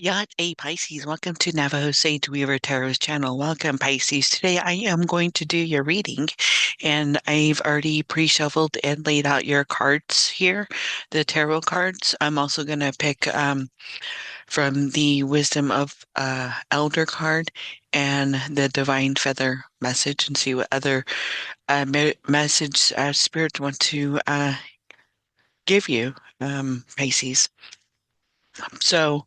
Yacht A Pisces, welcome to Navajo Sage Weaver Tarot's channel. Welcome, Pisces. Today I am going to do your reading, and I've already pre-shuffled and laid out your cards here, the tarot cards. I'm also going to pick from the Wisdom of Elder card and the Divine Feather message and see what other message Spirit want to give you, Pisces. So,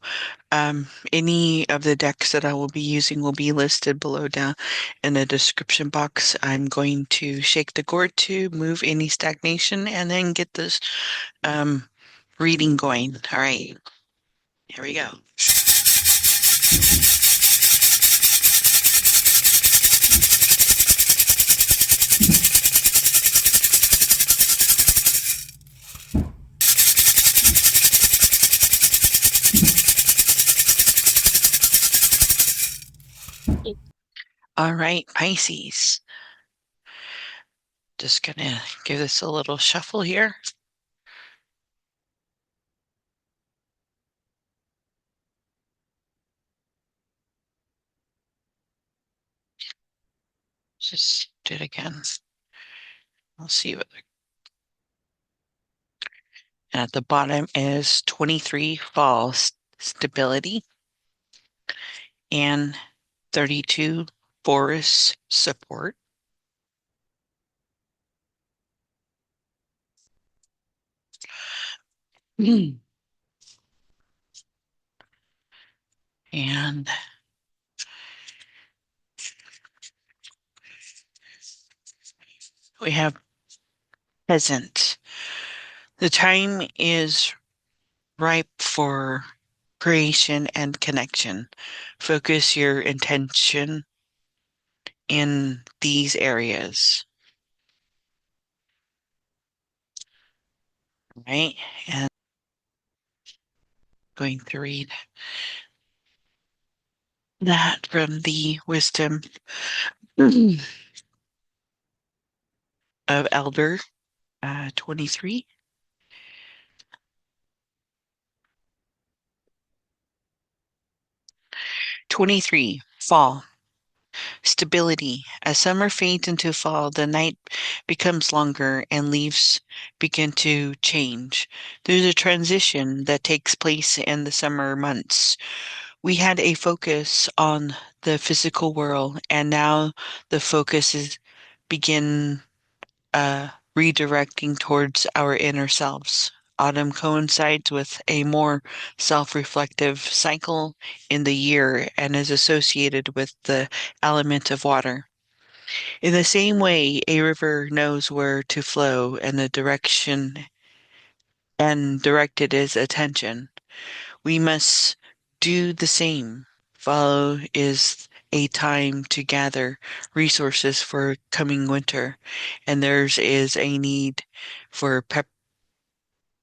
any of the decks that I will be using will be listed below down in the description box. I'm going to shake the gourd to move any stagnation and then get this um, reading going. All right, here we go. All right, Pisces. Just gonna give this a little shuffle here. Just do it again. We'll see what. And at the bottom is 23 fall stability and 32 forest support. And we have present. The time is ripe for creation and connection. Focus your intention in these areas. Right? And I'm going to read that from the Wisdom of Elder 23. 23. Fall. Stability. As summer fades into fall, the night becomes longer and leaves begin to change. There's a transition that takes place in the summer months. We had a focus on the physical world, and now the focus is begin redirecting towards our inner selves. Autumn coincides with a more self-reflective cycle in the year and is associated with the element of water. In the same way, a river knows where to flow and the direction and directed its attention. We must do the same. Fall is a time to gather resources for coming winter, and there's is a need for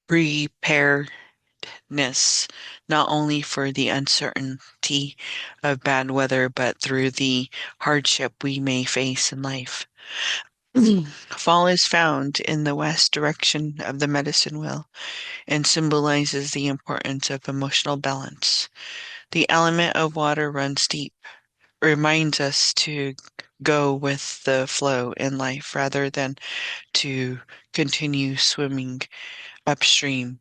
preparedness, not only for the uncertainty of bad weather, but through the hardship we may face in life. Fall is found in the west direction of the medicine wheel and symbolizes the importance of emotional balance. The element of water runs deep, reminds us to go with the flow in life rather than to continue swimming upstream,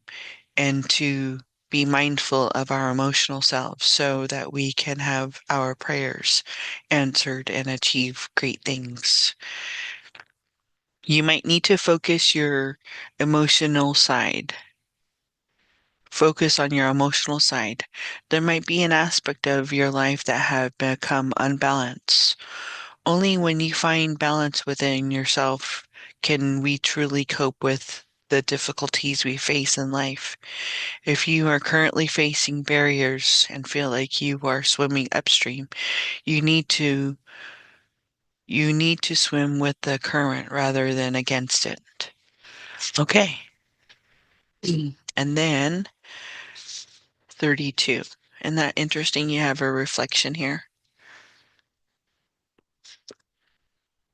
and to be mindful of our emotional selves so that we can have our prayers answered and achieve great things. You might need to focus your emotional side. Focus on your emotional side. There might be an aspect of your life that have become unbalanced. Only when you find balance within yourself can we truly cope with the difficulties we face in life. If you are currently facing barriers and feel like you are swimming upstream, you need to you need to swim with the current rather than against it. Okay. And then 32. Isn't that interesting? You have a reflection here.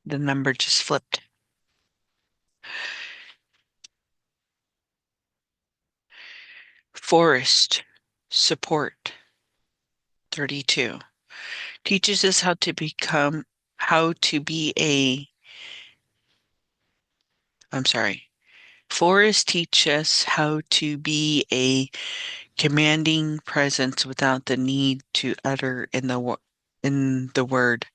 The number just flipped. Forest, support. 32. Teaches us how to be a, I'm sorry. Forests teach us how to be a commanding presence without the need to utter in the word,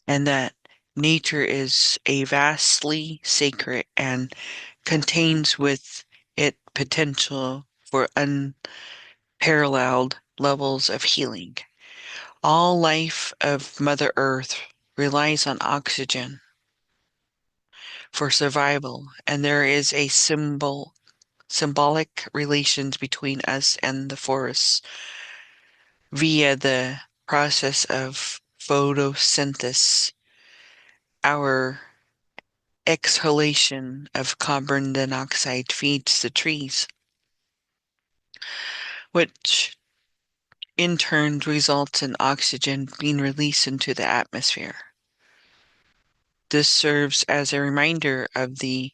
and that nature is a vastly sacred and contains with it potential for unparalleled levels of healing. All life of Mother Earth relies on oxygen for survival, and there is a symbolic relations between us and the forests via the process of photosynthesis. Our exhalation of carbon dioxide feeds the trees, which in turn results in oxygen being released into the atmosphere. This serves as a reminder of the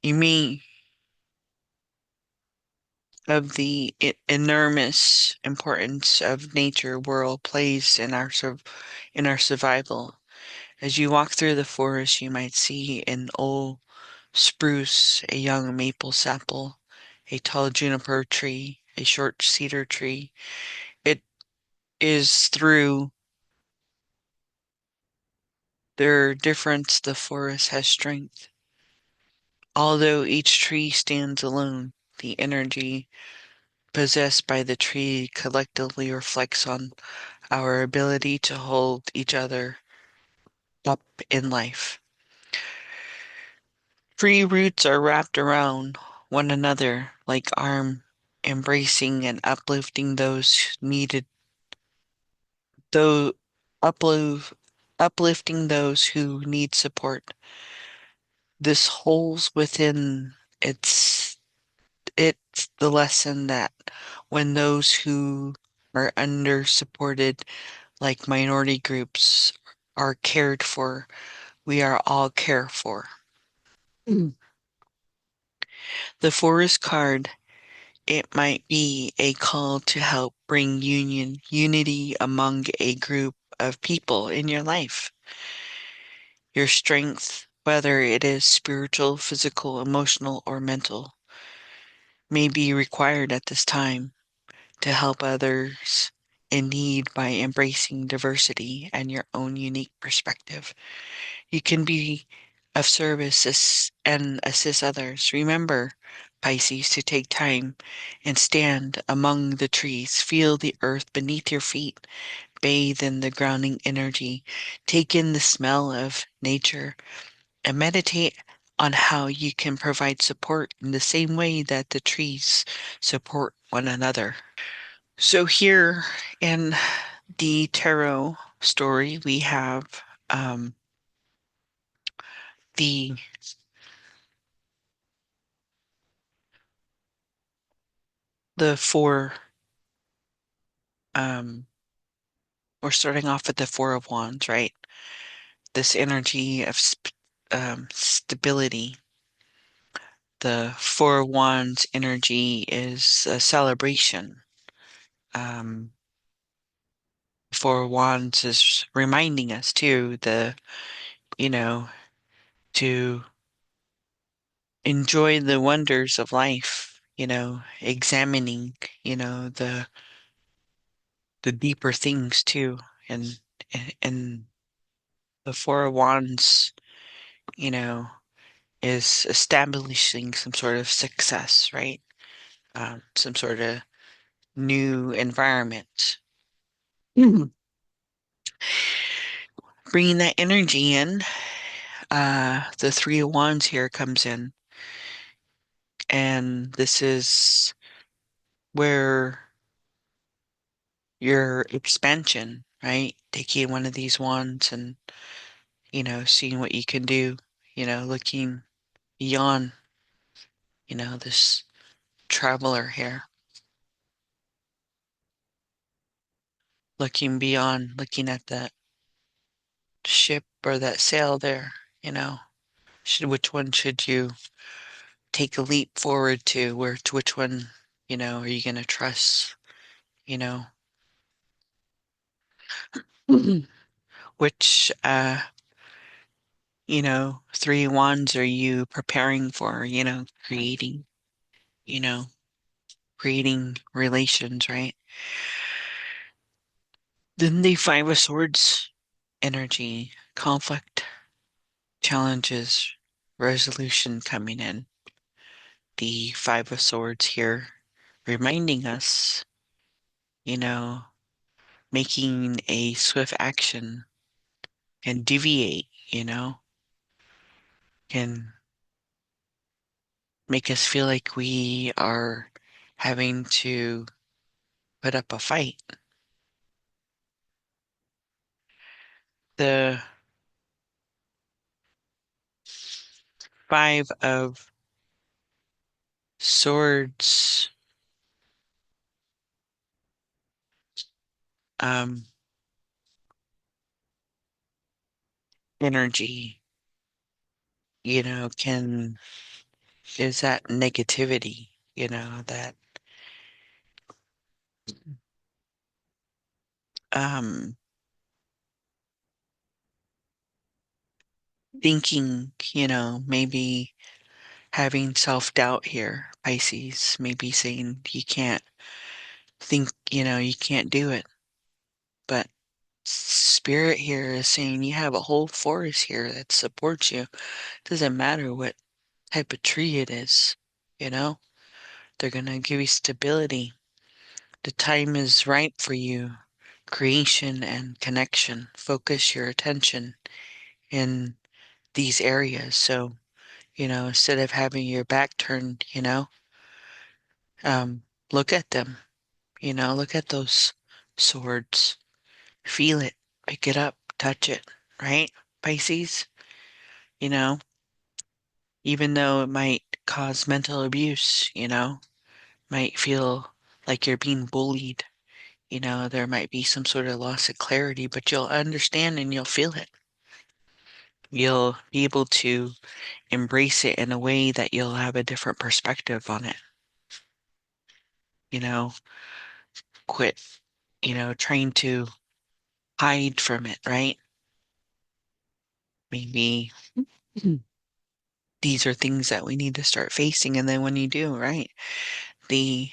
eme- enormous importance of nature world plays in our survival. As you walk through the forest, you might see an old spruce, a young maple sapple, a tall juniper tree, a short cedar tree. It is through their difference the forest has strength. Although each tree stands alone, the energy possessed by the tree collectively reflects on our ability to hold each other up in life. Tree roots are wrapped around one another like arm, embracing and uplifting those needed, though uplift, uplifting those who need support. This holds within its it's the lesson that when those who are under supported, like minority groups, are cared for, we are all cared for. Mm. The forest card, it might be a call to help bring unity among a group of people in your life. Your strength, whether it is spiritual, physical, emotional, or mental, may be required at this time to help others in need by embracing diversity and your own unique perspective. You can be of service and assist others. Remember, Pisces, to take time and stand among the trees. Feel the earth beneath your feet. Bathe in the grounding energy. Take in the smell of nature and meditate on how you can provide support in the same way that the trees support one another. So here in the tarot story, we have um, the four. Um, we're starting off with the Four of Wands, right? This energy of stability. The Four of Wands energy is a celebration. Um, Four of Wands is reminding us too you know, to enjoy the wonders of life, examining, the deeper things too. And the Four of Wands, you know, is establishing some sort of success, right? Some sort of new environment. Mhm. Bringing that energy in, the Three of Wands here comes in, and this is where your expansion, right? Taking one of these wands and, seeing what you can do, looking beyond, this traveler here, looking beyond, looking at that ship or that sail there, you know, which one should you take a leap forward to which one, are you going to trust, you know? Which, three wands are you preparing for, creating, you know, creating relations, right? Then the Five of Swords energy, conflict, challenges, resolution coming in. The Five of Swords here reminding us, you know, making a swift action can deviate, can make us feel like we are having to put up a fight. The Five of Swords um, energy, can is that negativity, that um, thinking, maybe having self-doubt here, Pisces, maybe saying you can't think, you can't do it. But Spirit here is saying you have a whole forest here that supports you. Doesn't matter what type of tree it is, you know? They're gonna give you stability. The time is right for you. Creation and connection. Focus your attention in these areas. So, instead of having your back turned, um, look at them, look at those swords. Feel it, pick it up, touch it, right? Pisces, you know, even though it might cause mental abuse, might feel like you're being bullied, there might be some sort of loss of clarity, but you'll understand and you'll feel it. You'll be able to embrace it in a way that you'll have a different perspective on it. You know, quit, trying to hide from it, right? Maybe these are things that we need to start facing. And then when you do, right? The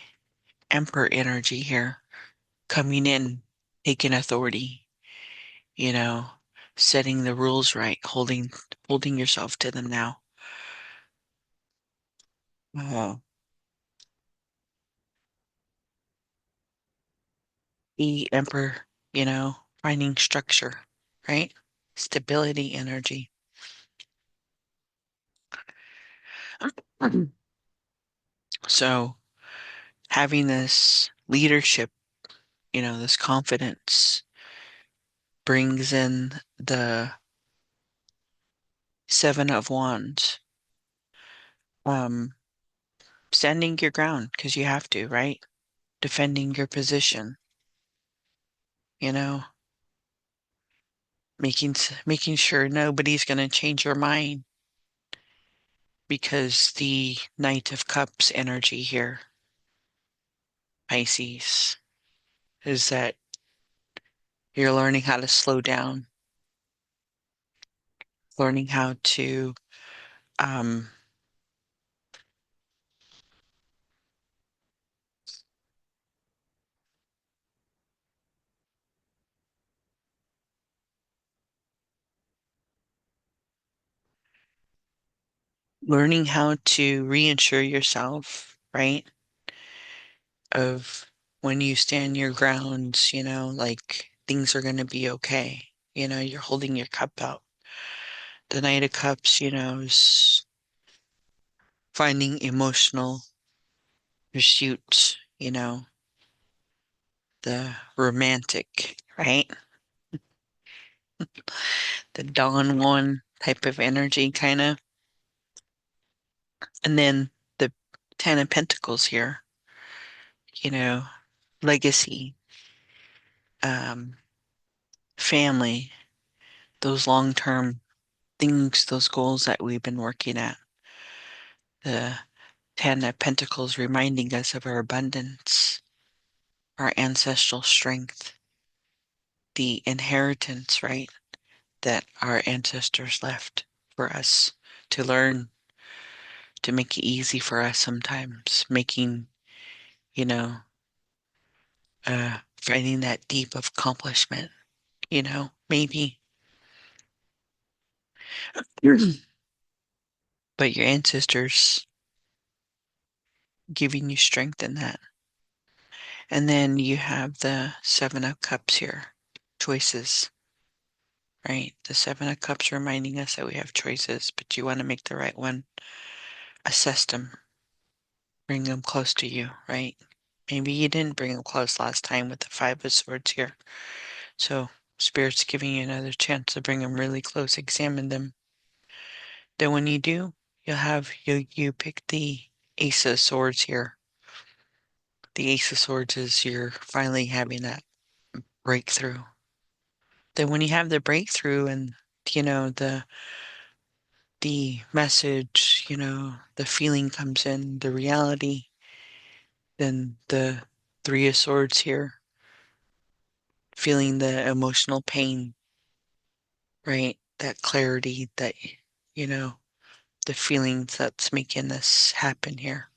Emperor energy here coming in, taking authority, you know, setting the rules right, holding yourself to them now. The Emperor, finding structure, right? Stability energy. So having this leadership, this confidence brings in the Seven of Wands. Um, Standing your ground because you have to, right? Defending your position, you know, making sure nobody's going to change your mind because the Knight of Cups energy here, Pisces, is that you're learning how to slow down, learning how to um, learning how to reassure yourself, right? Of when you stand your grounds, like things are going to be okay. You're holding your cup out. The Knight of Cups, is finding emotional pursuit, the romantic, right? The Dawn one type of energy, kind of. And then the Ten of Pentacles here, you know, legacy, um, family, those long-term things, those goals that we've been working at. The Ten of Pentacles reminding us of our abundance, our ancestral strength, the inheritance, right, that our ancestors left for us to learn, to make it easy for us sometimes, making, you know, finding that deep of accomplishment, maybe. But your ancestors giving you strength in that. And then you have the Seven of Cups here, choices, right? The Seven of Cups reminding us that we have choices, but you want to make the right one. Assess them, bring them close to you, right? Maybe you didn't bring them close last time with the Five of Swords here. So Spirit's giving you another chance to bring them really close, examine them. Then when you do, you pick the Ace of Swords here. The Ace of Swords is you're finally having that breakthrough. Then when you have the breakthrough and the message, the feeling comes in, the reality, then the Three of Swords here, feeling the emotional pain, right? That clarity, that you know, the feelings that's making this happen here.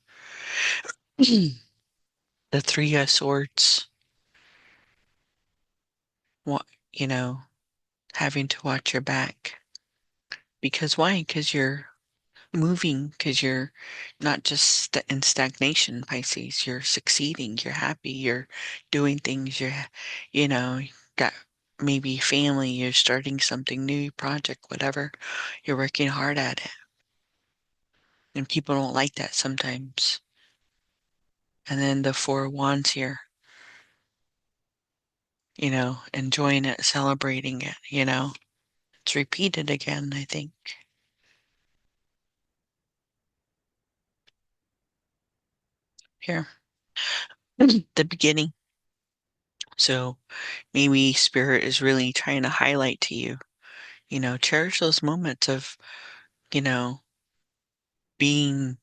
The Three of Swords, what, you know, having to watch your back. Because why? Because you're moving, because you're not just in stagnation, Pisces. You're succeeding, you're happy, you're doing things, got maybe family, you're starting something new, project, whatever. You're working hard at it. And people don't like that sometimes. And then the Four of Wands here, enjoying it, celebrating it. It's repeated again, I think, here. The beginning. So maybe Spirit is really trying to highlight to you, cherish those moments of, you know, being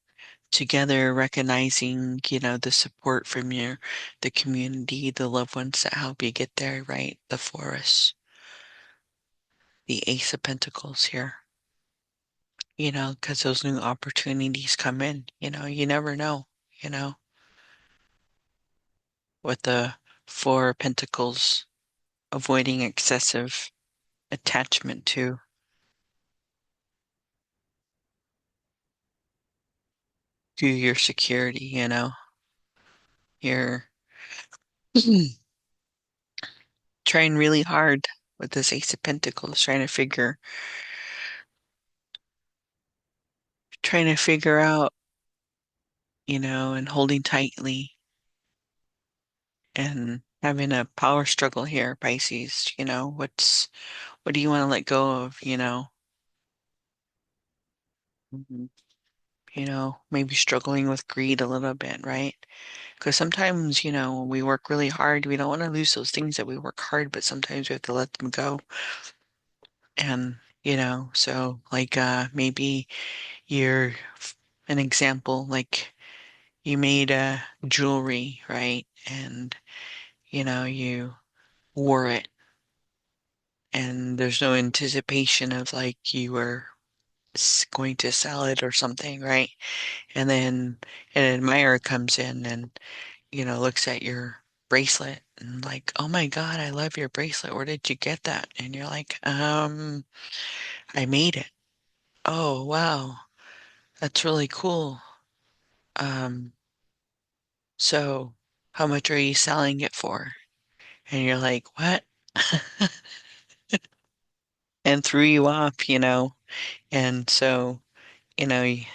together, recognizing, the support from the community, the loved ones that help you get there, right? The forest, the Ace of Pentacles here, because those new opportunities come in, you never know, you know, with the Four of Pentacles, avoiding excessive attachment to your security, you're trying really hard with this Ace of Pentacles, trying to figure out, and holding tightly and having a power struggle here, Pisces. What do you want to let go of, Mhm. Maybe struggling with greed a little bit, right? Because sometimes, when we work really hard, we don't want to lose those things that we work hard, but sometimes we have to let them go. And, so like maybe you're an example, like you made a jewelry, right? And, you wore it and there's no anticipation of like you were going to sell it or something, right? And then an admirer comes in and, looks at your bracelet and like, oh my God, I love your bracelet. Where did you get that? And you're like, I made it. Oh, wow. That's really cool. Um, so how much are you selling it for? And you're like, what? And threw you off, And so, you know, y-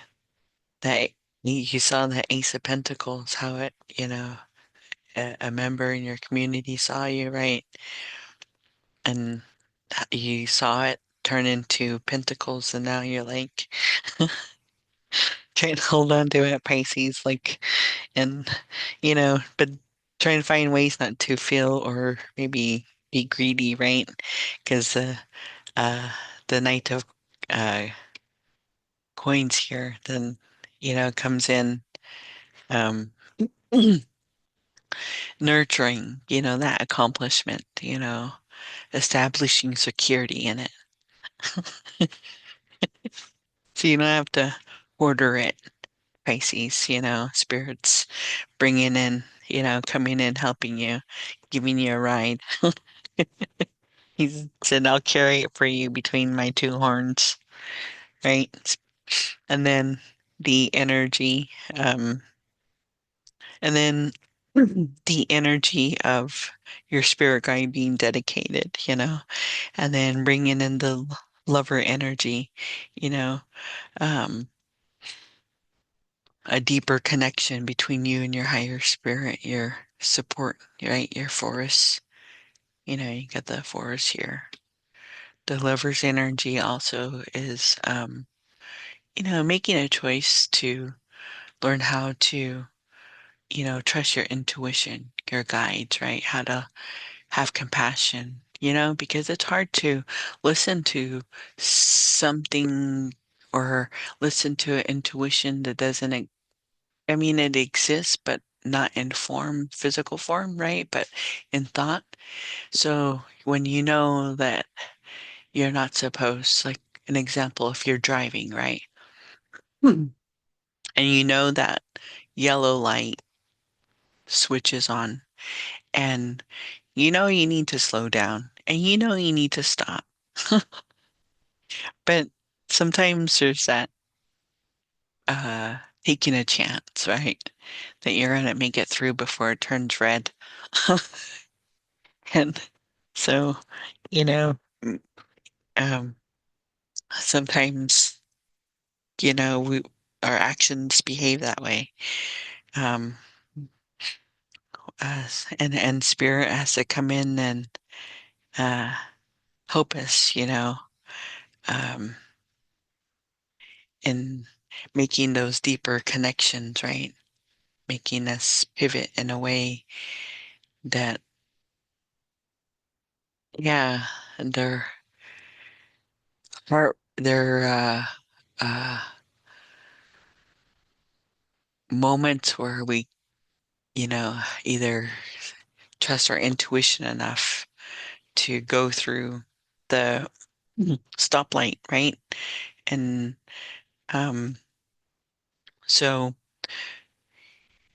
that you saw the Ace of Pentacles, how it, a member in your community saw you, right? And you saw it turn into pentacles, and now you're like trying to hold on to it, Pisces, like, and, but trying to find ways not to feel or maybe be greedy, right? Because uh, the Knight of uh, Coins here, then, comes in. Um, nurturing, that accomplishment, establishing security in it. So you don't have to order it, Pisces, spirits bringing in, coming in, helping you, giving you a ride. He said, I'll carry it for you between my two horns, right? And then the energy, and then the energy of your spirit guide being dedicated, and then bringing in the lover energy, you know, um, a deeper connection between you and your higher spirit, your support, right? Your forest, you got the forest here. The lover's energy also is, making a choice to learn how to, trust your intuition, your guides, right? How to have compassion, because it's hard to listen to something or listen to an intuition that doesn't, I mean, it exists, but not in form, physical form, right? But in thought. So when you know that you're not supposed, like an example, if you're driving, right? Hmm. And you know that yellow light switches on and you need to slow down and you need to stop. But sometimes there's that taking a chance, right? That you're gonna make it through before it turns red. And so, you know, mm, um, sometimes, we our actions behave that way. Um, and spirit has to come in and uh help us, um, in making those deeper connections, right? Making us pivot in a way that, yeah, their heart, their moments where we, either trust our intuition enough to go through the stoplight, right? And um, so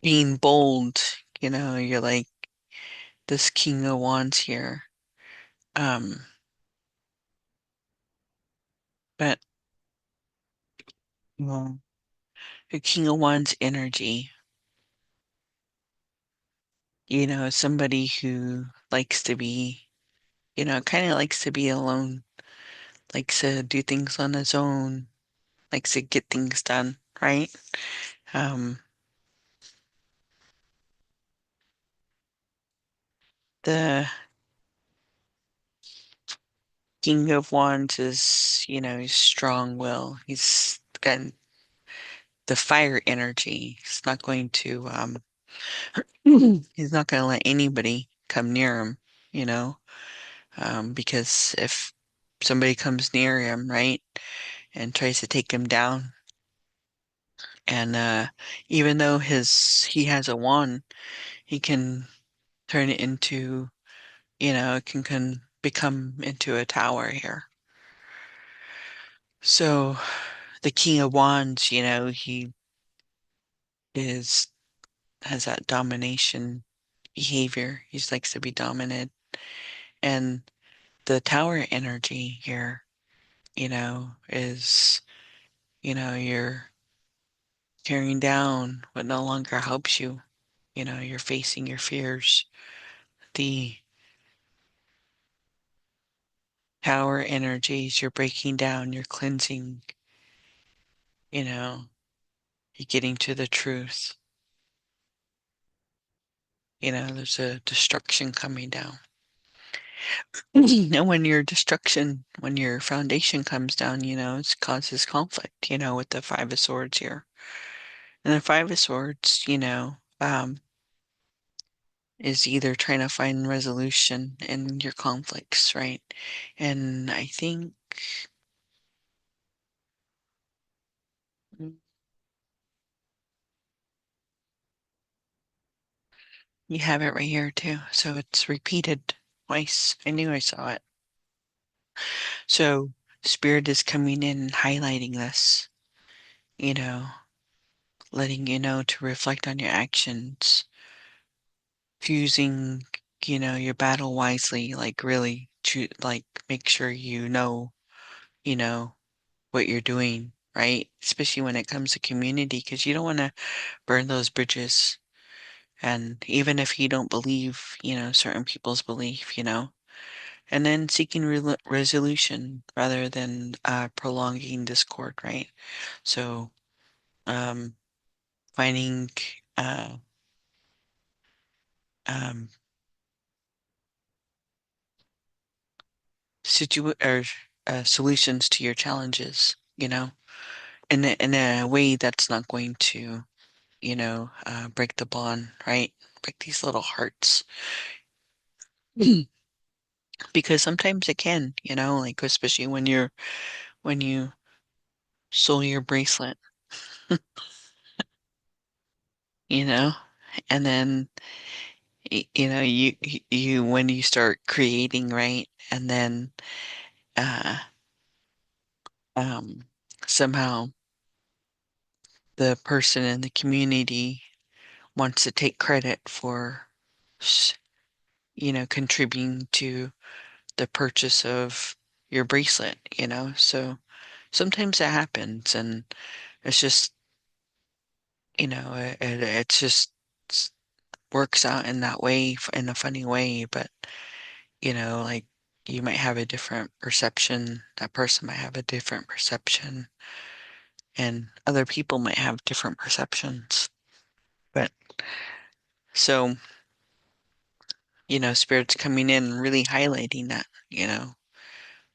being bold, you're like this King of Wands here. Um, but well, the King of Wands energy, somebody who likes to be, kind of likes to be alone, likes to do things on his own, likes to get things done, right? Um, the King of Wands is, he's strong will. He's got the fire energy. He's not going to, he's not going to let anybody come near him, you know, because if somebody comes near him, right, and tries to take him down, and even though he has a wand, he can turn it into, it can become into a tower here. So the King of Wands, he is has that domination behavior. He likes to be dominant. And the tower energy here, is, you're tearing down what no longer helps you. You're facing your fears. The tower energies, you're breaking down, you're cleansing, you know, you're getting to the truth. There's a destruction coming down. And when your foundation comes down, it causes conflict, with the Five of Swords here. And the Five of Swords, is either trying to find resolution in your conflicts, right? And I think you have it right here too. So it's repeated. twice. I knew I saw it. So Spirit is coming in and highlighting this, you know, letting you know to reflect on your actions, choosing, your battle wisely, like really like make sure you know what you're doing, right? Especially when it comes to community, because you don't want to burn those bridges. And even if you don't believe, certain people's belief, and then seeking resolution rather than prolonging discord, right? So, um, finding uh, um, solutions to your challenges, in a way that's not going to, break the bond, right? Break these little hearts. Because sometimes it can, like especially when you sold your bracelet, you know, and then you when you start creating, right, and then uh um somehow the person in the community wants to take credit for s- contributing to the purchase of your bracelet, so sometimes that happens, and it's just it's just s- works out in that way, in a funny way, but like you might have a different perception, that person might have a different perception, and other people might have different perceptions. But so, Spirit's coming in really highlighting that,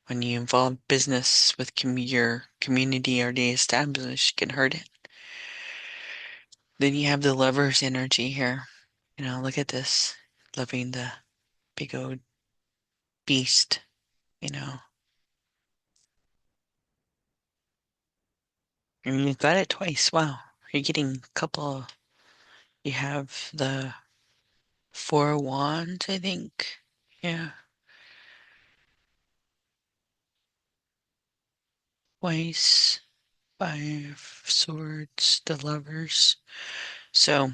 when you involve business with your community already established can hurt it. Then you have the lover's energy here. Look at this, loving the big old beast, you know. And you got it twice. Wow. You're getting a couple. You have the Four of Wands, I think. Yeah. Twice. Five Swords, the Lovers. So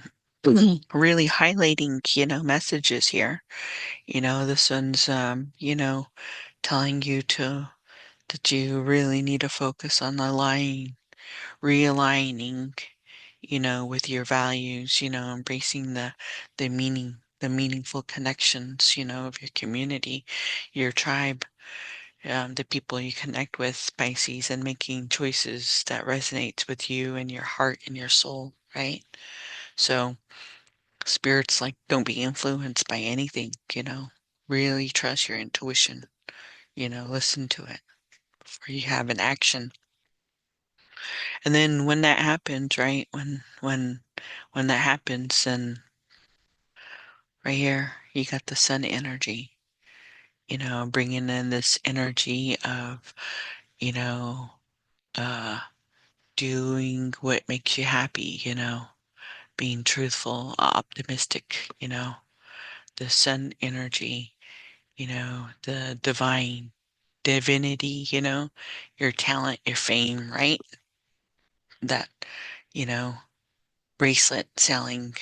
really highlighting, messages here. This one's telling you that you really need to focus on aligning, realigning, with your values, embracing the meaningful connections, of your community, your tribe, the people you connect with, Pisces, and making choices that resonates with you and your heart and your soul, right? So spirits like don't be influenced by anything, Really trust your intuition, listen to it before you have an action. And then when that happens, right? When that happens, then right here you got the sun energy, bringing in this energy of, you know, uh, doing what makes you happy, being truthful, optimistic, the sun energy, the divine divinity, your talent, your fame, right? That, you know, bracelet selling,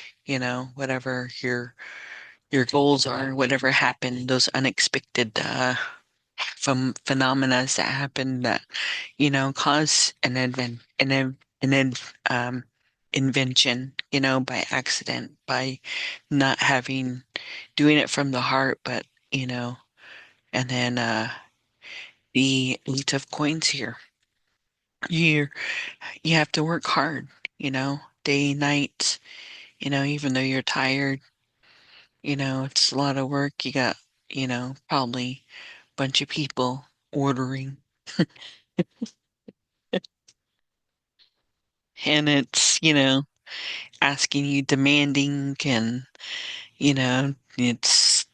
whatever your goals are, whatever happened, those unexpected from phenomena that happen that cause an invention, by accident, by not having doing it from the heart, but you know, and then the Eight of Coins here. You you have to work hard, day, night, even though you're tired, it's a lot of work. You got, probably a bunch of people ordering, and it's, asking you, demanding, and, it's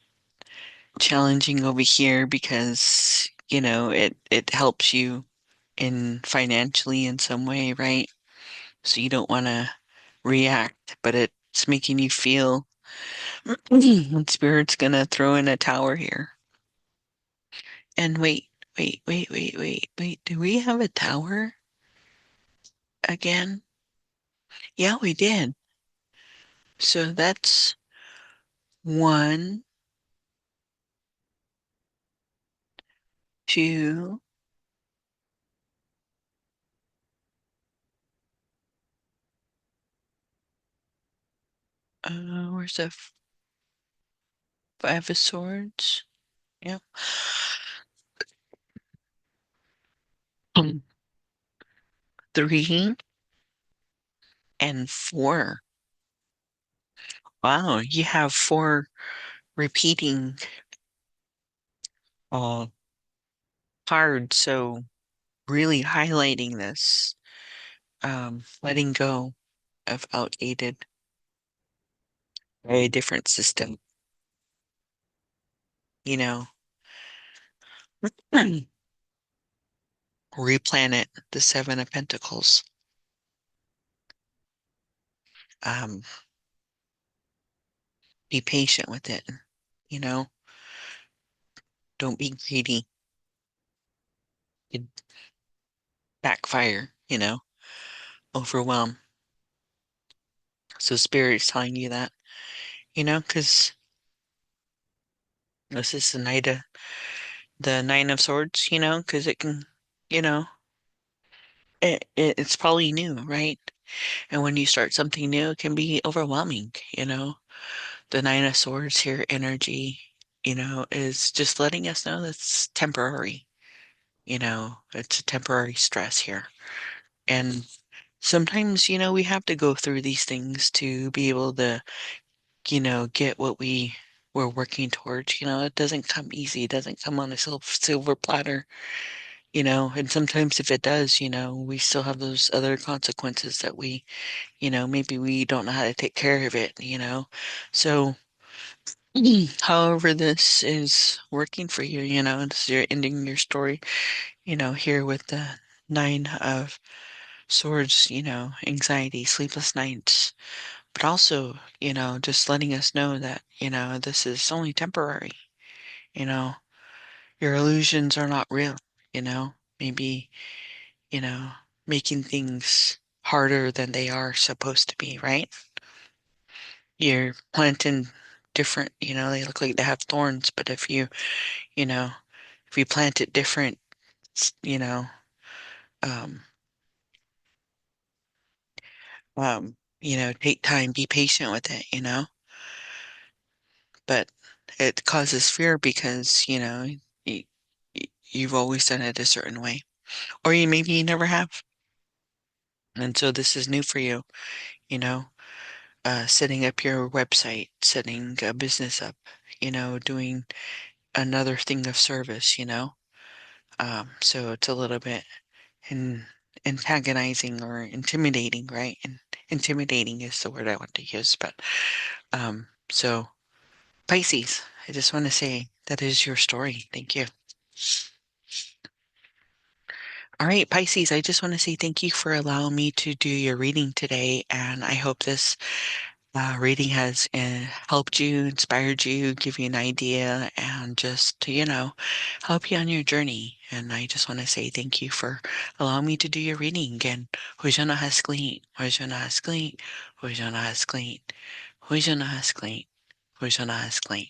challenging over here because, it helps you in financially in some way, right? So you don't want to react, but it's making you feel Spirit's gonna throw in a tower here. And wait. Do we have a tower again? Yeah, we did. So that's one, two, where's the five of swords? Yeah. Three and four. Wow, you have four repeating uh cards, so really highlighting this, letting go of outdated, very different system, you know, replanet the Seven of Pentacles. Um, be patient with it, you know, don't be greedy. It backfire, overwhelm. So spirit's telling you that, because this is the Nine of Swords, because it can, you know, it's probably new, right? And when you start something new, it can be overwhelming. The Nine of Swords here, energy, is just letting us know that's temporary. It's a temporary stress here. And sometimes, we have to go through these things to be able to, get what we're working towards. It doesn't come easy. It doesn't come on a silver platter, and sometimes if it does, we still have those other consequences that maybe we don't know how to take care of it. So, however this is working for you, as you're ending your story, here with the Nine of Swords, anxiety, sleepless nights, but also, just letting us know that, this is only temporary, you know, your illusions are not real, maybe, you know, making things harder than they are supposed to be, right? You're planting different, they look like they have thorns, but you know, if you plant it different, you know, um, take time, be patient with it, but it causes fear because, you, you've always done it a certain way, or maybe you never have. And so this is new for you, you know, setting up your website, setting a business up, doing another thing of service, so it's a little bit in, antagonizing or intimidating, right? And intimidating is the word I want to use, but so Pisces, I just want to say that is your story. Thank you. All right, Pisces, I just want to say thank you for allowing me to do your reading today. And I hope this reading has helped you, inspired you, give you an idea, and just to, help you on your journey. And I just want to say thank you for allowing me to do your reading again. Hojana has clean, Hojana has clean, Hojana has clean, Hojana has clean, Hojana has clean.